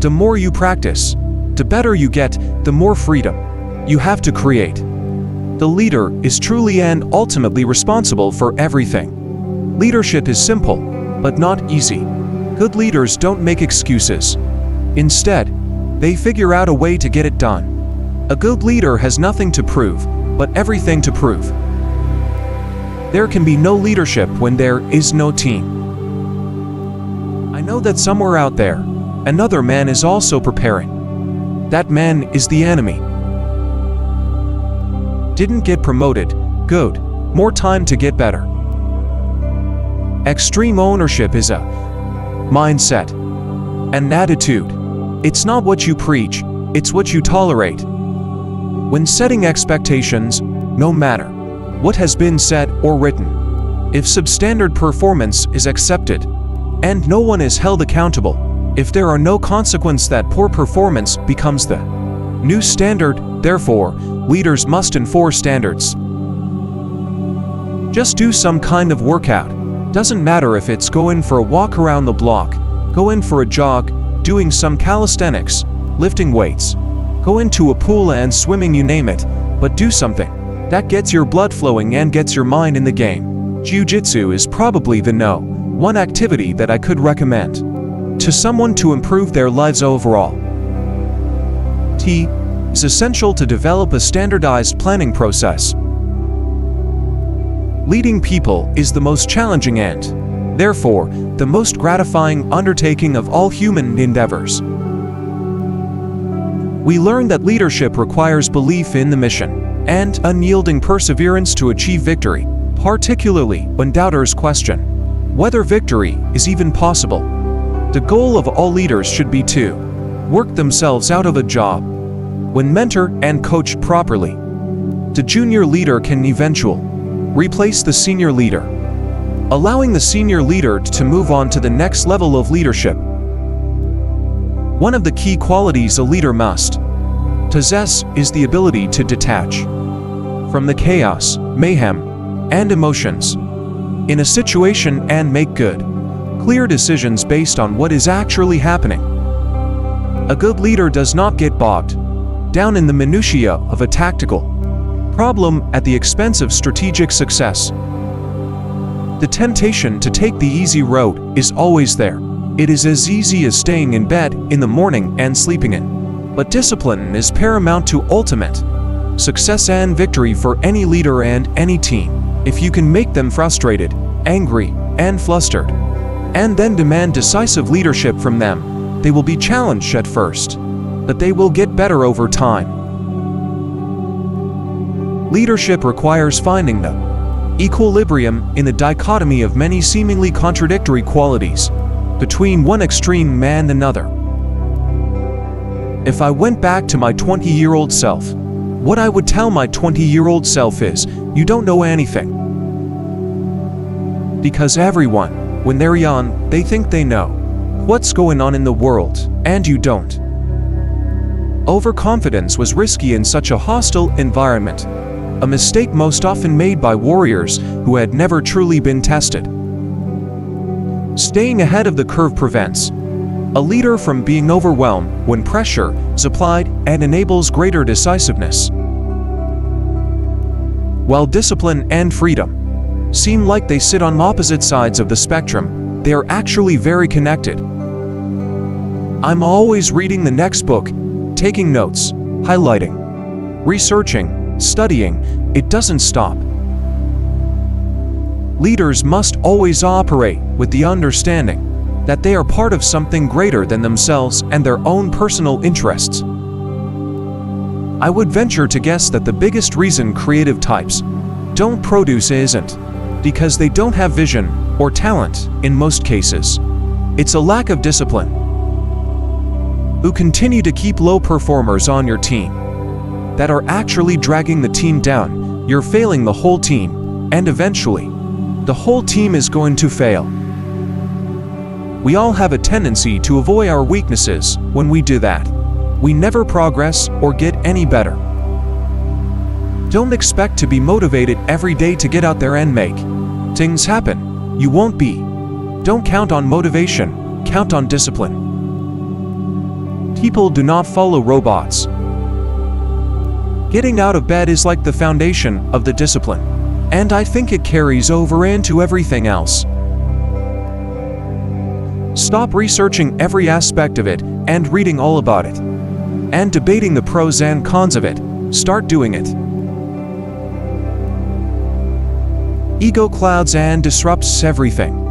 the more you practice, the better you get, the more freedom you have to create. The leader is truly and ultimately responsible for everything. Leadership is simple, but not easy. Good leaders don't make excuses. Instead, they figure out a way to get it done. A good leader has nothing to prove, but everything to prove. There can be no leadership when there is no team. I know that somewhere out there, another man is also preparing. That man is the enemy. Didn't get promoted, good, more time to get better. Extreme ownership is a mindset, an attitude. It's not what you preach, it's what you tolerate. When setting expectations, no matter what has been said or written, if substandard performance is accepted, and no one is held accountable, if there are no consequences, that poor performance becomes the new standard. Therefore, leaders must enforce standards. Just do some kind of workout. Doesn't matter if it's going for a walk around the block, going for a jog, doing some calisthenics, lifting weights, go into a pool and swimming, you name it, but do something that gets your blood flowing and gets your mind in the game. Jiu-jitsu is probably the one activity that I could recommend to someone to improve their lives overall. T is essential to develop a standardized planning process. Leading people is the most challenging and, therefore, the most gratifying undertaking of all human endeavors. We learn that leadership requires belief in the mission and unyielding perseverance to achieve victory, particularly when doubters question whether victory is even possible. The goal of all leaders should be to work themselves out of a job. When mentored and coached properly, the junior leader can eventually replace the senior leader, allowing the senior leader to move on to the next level of leadership. One of the key qualities a leader must possess is the ability to detach from the chaos, mayhem, and emotions in a situation and make good, clear decisions based on what is actually happening. A good leader does not get bogged down in the minutiae of a tactical problem at the expense of strategic success. The temptation to take the easy road is always there. It is as easy as staying in bed in the morning and sleeping in. But discipline is paramount to ultimate success and victory for any leader and any team. If you can make them frustrated, angry, and flustered, and then demand decisive leadership from them, they will be challenged at first, but they will get better over time. Leadership requires finding the equilibrium in the dichotomy of many seemingly contradictory qualities between one extreme and another. If I went back to my 20-year-old self, what I would tell my 20-year-old self is, you don't know anything. Because everyone, when they're young, they think they know what's going on in the world, and you don't. Overconfidence was risky in such a hostile environment, a mistake most often made by warriors who had never truly been tested. Staying ahead of the curve prevents a leader from being overwhelmed when pressure is applied and enables greater decisiveness. While discipline and freedom seem like they sit on opposite sides of the spectrum, they are actually very connected. I'm always reading the next book, taking notes, highlighting, researching, studying. It doesn't stop. Leaders must always operate with the understanding that they are part of something greater than themselves and their own personal interests. I would venture to guess that the biggest reason creative types don't produce isn't because they don't have vision or talent in most cases. It's a lack of discipline. Who continue to keep low performers on your team that are actually dragging the team down. You're failing the whole team, and eventually, the whole team is going to fail. We all have a tendency to avoid our weaknesses. When we do that, we never progress or get any better. Don't expect to be motivated every day to get out there and make things happen. You won't be. Don't count on motivation, count on discipline. People do not follow robots. Getting out of bed is like the foundation of the discipline, and I think it carries over into everything else. Stop researching every aspect of it and reading all about it, and debating the pros and cons of it. Start doing it. Ego clouds and disrupts everything.